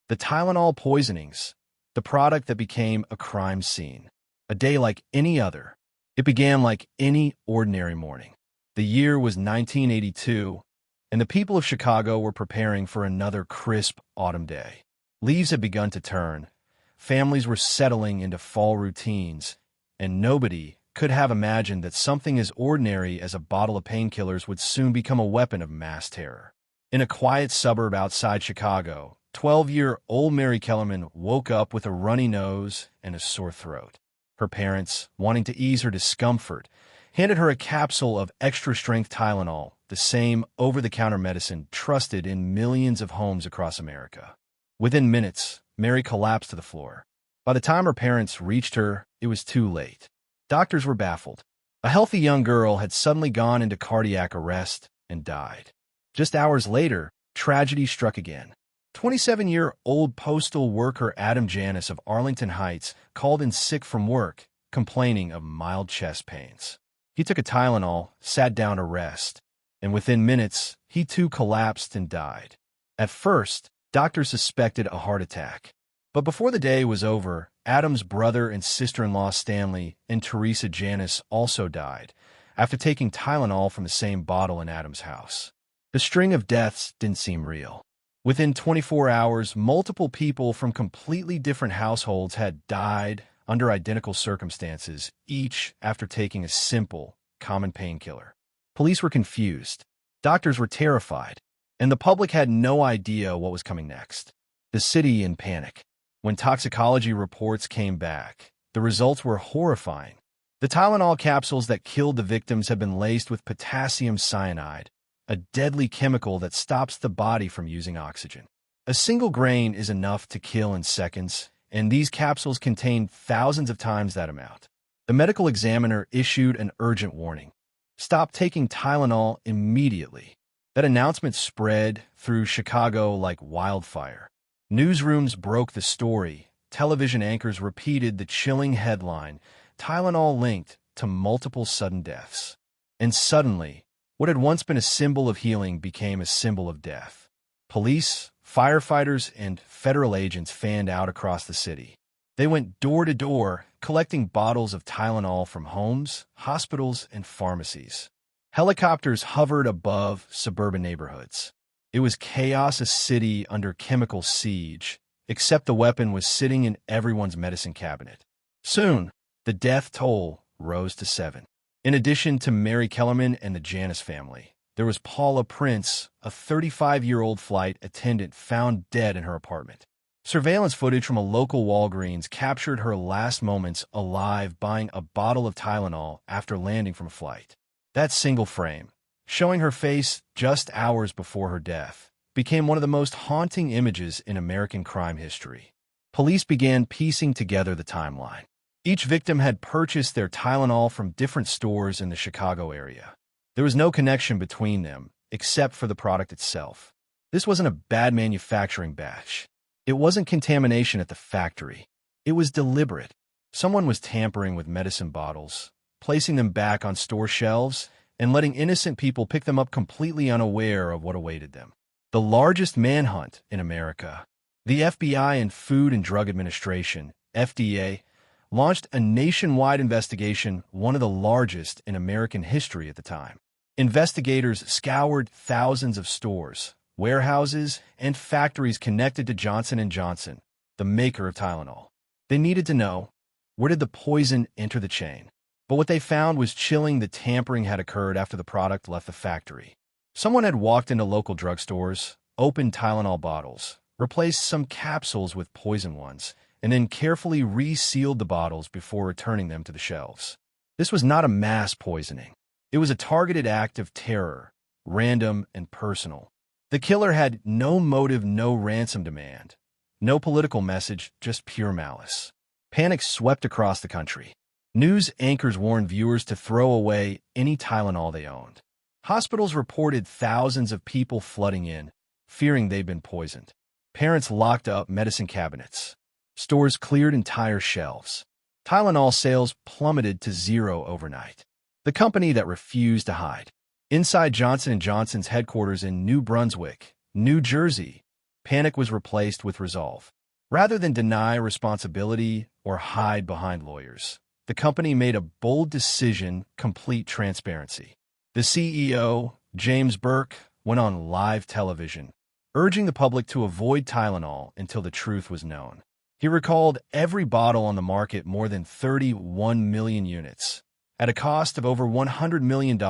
The Tylenol poisonings, the product that became a crime scene. A day like any other. It began like any ordinary morning. The year was 1982, and the people of Chicago were preparing for another crisp autumn day. Leaves had begun to turn, families were settling into fall routines, and nobody could have imagined that something as ordinary as a bottle of painkillers would soon become a weapon of mass terror. In a quiet suburb outside Chicago, 12-year-old Mary Kellerman woke up with a runny nose and a sore throat. Her parents, wanting to ease her discomfort, handed her a capsule of Extra-Strength Tylenol, the same over-the-counter medicine trusted in millions of homes across America. Within minutes, Mary collapsed to the floor. By the time her parents reached her, it was too late. Doctors were baffled. A healthy young girl had suddenly gone into cardiac arrest and died. Just hours later, tragedy struck again. 27-year-old postal worker Adam Janus of Arlington Heights called in sick from work, complaining of mild chest pains. He took a Tylenol, sat down to rest, and within minutes, he too collapsed and died. At first, doctors suspected a heart attack. But before the day was over, Adam's brother and sister-in-law Stanley and Teresa Janus also died after taking Tylenol from the same bottle in Adam's house. The string of deaths didn't seem real. Within 24 hours, multiple people from completely different households had died under identical circumstances, each after taking a simple, common painkiller. Police were confused, doctors were terrified, and the public had no idea what was coming next. The city in panic. When toxicology reports came back, the results were horrifying. The Tylenol capsules that killed the victims had been laced with potassium cyanide, a deadly chemical that stops the body from using oxygen. A single grain is enough to kill in seconds, and these capsules contained thousands of times that amount. The medical examiner issued an urgent warning. Stop taking Tylenol immediately. That announcement spread through Chicago like wildfire. Newsrooms broke the story. Television anchors repeated the chilling headline, Tylenol linked to multiple sudden deaths. And suddenly, what had once been a symbol of healing became a symbol of death. Police, firefighters, and federal agents fanned out across the city. They went door to door, collecting bottles of Tylenol from homes, hospitals, and pharmacies. Helicopters hovered above suburban neighborhoods. It was chaos, a city under chemical siege, except the weapon was sitting in everyone's medicine cabinet. Soon, the death toll rose to 7. In addition to Mary Kellerman and the Janus family, there was Paula Prince, a 35-year-old flight attendant found dead in her apartment. Surveillance footage from a local Walgreens captured her last moments alive buying a bottle of Tylenol after landing from a flight. That single frame, showing her face just hours before her death, became one of the most haunting images in American crime history. Police began piecing together the timeline. Each victim had purchased their Tylenol from different stores in the Chicago area. There was no connection between them, except for the product itself. This wasn't a bad manufacturing batch. It wasn't contamination at the factory. It was deliberate. Someone was tampering with medicine bottles, placing them back on store shelves, and letting innocent people pick them up completely unaware of what awaited them. The largest manhunt in America. The FBI and Food and Drug Administration, FDA, launched a nationwide investigation, one of the largest in American history at the time. Investigators scoured thousands of stores, warehouses, and factories connected to Johnson & Johnson, the maker of Tylenol. They needed to know, where did the poison enter the chain? But what they found was chilling. The tampering had occurred after the product left the factory. Someone had walked into local drugstores, opened Tylenol bottles, replaced some capsules with poison ones, and then carefully resealed the bottles before returning them to the shelves. This was not a mass poisoning. It was a targeted act of terror, random and personal. The killer had no motive, no ransom demand, no political message, just pure malice. Panic swept across the country. News anchors warned viewers to throw away any Tylenol they owned. Hospitals reported thousands of people flooding in, fearing they'd been poisoned. Parents locked up medicine cabinets. Stores cleared entire shelves. Tylenol sales plummeted to zero overnight. The company that refused to hide. Inside Johnson & Johnson's headquarters in New Brunswick, New Jersey, panic was replaced with resolve. Rather than deny responsibility or hide behind lawyers, the company made a bold decision: complete transparency. The CEO, James Burke, went on live television, urging the public to avoid Tylenol until the truth was known. He recalled every bottle on the market, more than 31 million units, at a cost of over $100 million,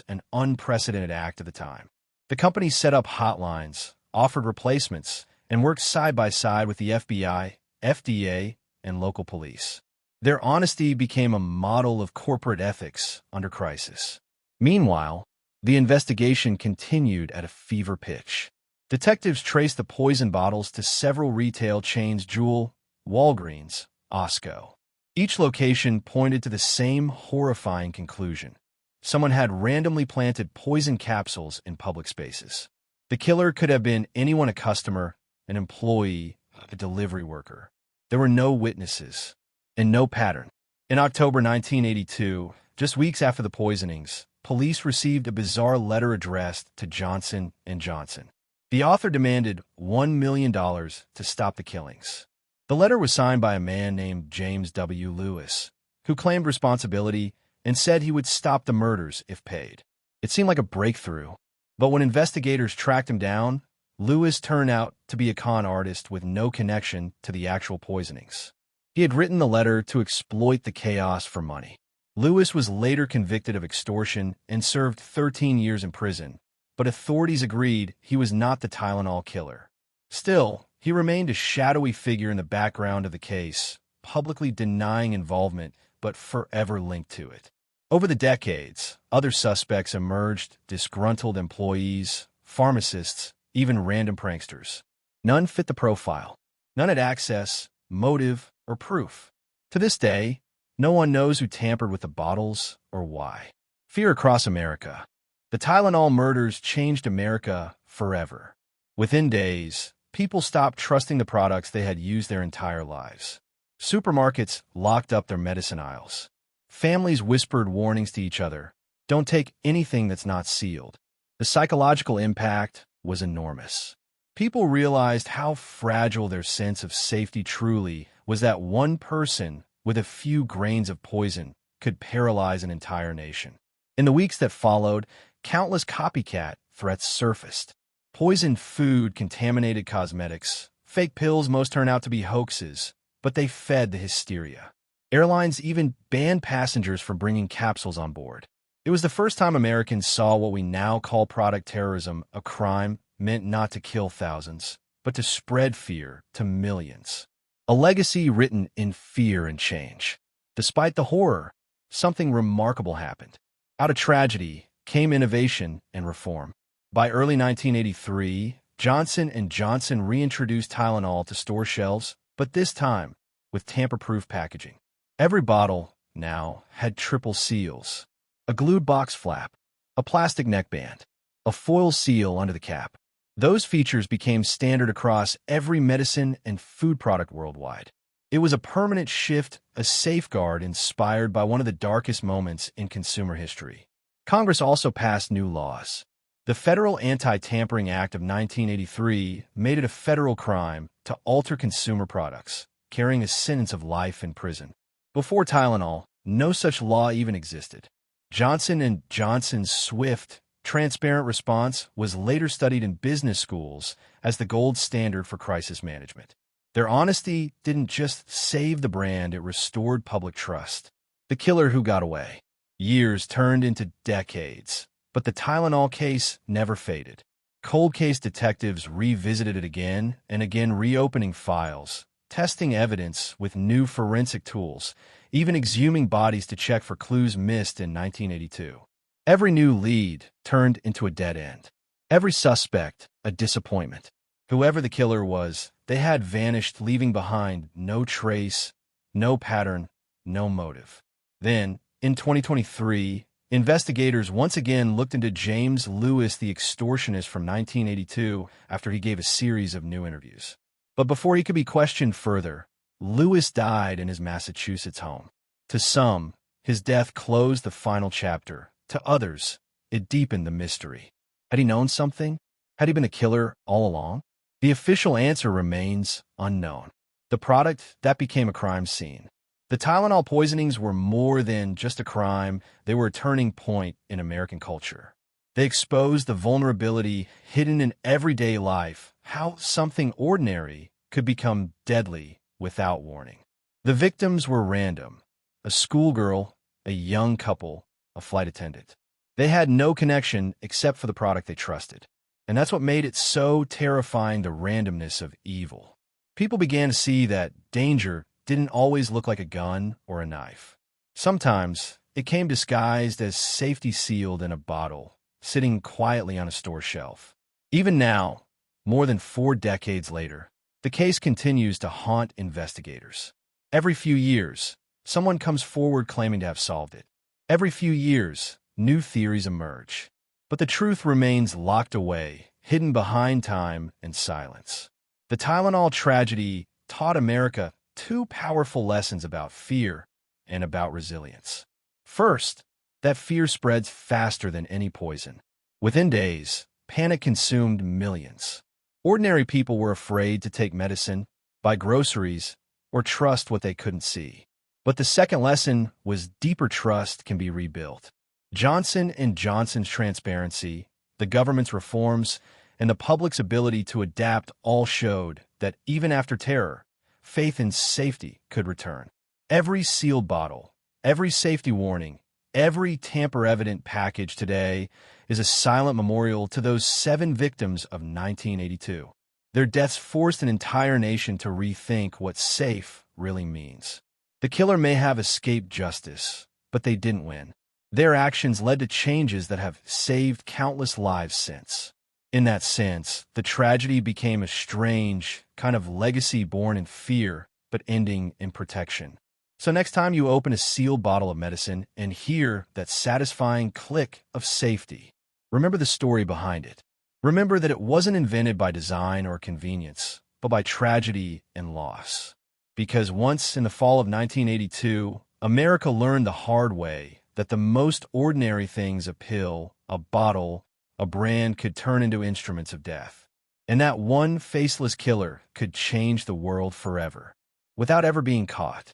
an unprecedented act at the time. The company set up hotlines, offered replacements, and worked side by side with the FBI, FDA, and local police. Their honesty became a model of corporate ethics under crisis. Meanwhile, the investigation continued at a fever pitch. Detectives traced the poison bottles to several retail chains: Jewel, Walgreens, Osco. Each location pointed to the same horrifying conclusion: someone had randomly planted poison capsules in public spaces. The killer could have been anyone: a customer, an employee, a delivery worker. There were no witnesses and no pattern. In October 1982, just weeks after the poisonings, police received a bizarre letter addressed to Johnson & Johnson. The author demanded $1 million to stop the killings. The letter was signed by a man named James W. Lewis, who claimed responsibility and said he would stop the murders if paid. It seemed like a breakthrough, but when investigators tracked him down, Lewis turned out to be a con artist with no connection to the actual poisonings. He had written the letter to exploit the chaos for money. Lewis was later convicted of extortion and served 13 years in prison, but authorities agreed he was not the Tylenol killer. Still, he remained a shadowy figure in the background of the case, publicly denying involvement but forever linked to it. Over the decades, other suspects emerged: disgruntled employees, pharmacists, even random pranksters. None fit the profile. None had access, motive, or proof. To this day, no one knows who tampered with the bottles or why. Fear across America. The Tylenol murders changed America forever. Within days, people stopped trusting the products they had used their entire lives. Supermarkets locked up their medicine aisles. Families whispered warnings to each other: don't take anything that's not sealed. The psychological impact was enormous. People realized how fragile their sense of safety truly was, that one person with a few grains of poison could paralyze an entire nation. In the weeks that followed, countless copycat threats surfaced. Poisoned food, contaminated cosmetics, fake pills. Most turned out to be hoaxes, but they fed the hysteria. Airlines even banned passengers from bringing capsules on board. It was the first time Americans saw what we now call product terrorism, a crime meant not to kill thousands, but to spread fear to millions. A legacy written in fear and change. Despite the horror, something remarkable happened. Out of tragedy came innovation and reform. By early 1983, Johnson & Johnson reintroduced Tylenol to store shelves, but this time with tamper-proof packaging. Every bottle now had triple seals: a glued box flap, a plastic neckband, a foil seal under the cap. Those features became standard across every medicine and food product worldwide. It was a permanent shift, a safeguard inspired by one of the darkest moments in consumer history. Congress also passed new laws. The Federal Anti-Tampering Act of 1983 made it a federal crime to alter consumer products, carrying a sentence of life in prison. Before Tylenol, no such law even existed. Johnson & Johnson's swift, transparent response was later studied in business schools as the gold standard for crisis management. Their honesty didn't just save the brand, it restored public trust. The killer who got away. Years turned into decades, but the Tylenol case never faded. Cold case detectives revisited it again and again, reopening files, testing evidence with new forensic tools, even exhuming bodies to check for clues missed in 1982. Every new lead turned into a dead end. Every suspect a disappointment. Whoever the killer was, they had vanished, leaving behind no trace, no pattern, no motive. Then, in 2023, investigators once again looked into James Lewis, the extortionist from 1982, after he gave a series of new interviews. But before he could be questioned further, Lewis died in his Massachusetts home. To some, his death closed the final chapter. To others, it deepened the mystery. Had he known something? Had he been a killer all along? The official answer remains unknown. The product that became a crime scene. The Tylenol poisonings were more than just a crime, they were a turning point in American culture. They exposed the vulnerability hidden in everyday life, how something ordinary could become deadly without warning. The victims were random: a schoolgirl, a young couple, a flight attendant. They had no connection except for the product they trusted. And that's what made it so terrifying, the randomness of evil. People began to see that danger didn't always look like a gun or a knife. Sometimes it came disguised as safety sealed in a bottle, sitting quietly on a store shelf. Even now, more than 4 decades later, the case continues to haunt investigators. Every few years, someone comes forward claiming to have solved it. Every few years, new theories emerge. But the truth remains locked away, hidden behind time and silence. The Tylenol tragedy taught America 2 powerful lessons about fear and about resilience. First, that fear spreads faster than any poison. Within days, panic consumed millions. Ordinary people were afraid to take medicine, buy groceries, or trust what they couldn't see. But the second lesson was deeper trust can be rebuilt. Johnson & Johnson's transparency, the government's reforms, and the public's ability to adapt all showed that even after terror, faith in safety could return. Every sealed bottle, every safety warning, every tamper-evident package today is a silent memorial to those 7 victims of 1982. Their deaths forced an entire nation to rethink what safe really means. The killer may have escaped justice, but they didn't win. Their actions led to changes that have saved countless lives since. In that sense, the tragedy became a strange kind of legacy born in fear, but ending in protection. So next time you open a sealed bottle of medicine and hear that satisfying click of safety, remember the story behind it. Remember that it wasn't invented by design or convenience, but by tragedy and loss. Because once in the fall of 1982, America learned the hard way that the most ordinary things, a pill, a bottle, a brand, could turn into instruments of death. And that one faceless killer could change the world forever, without ever being caught.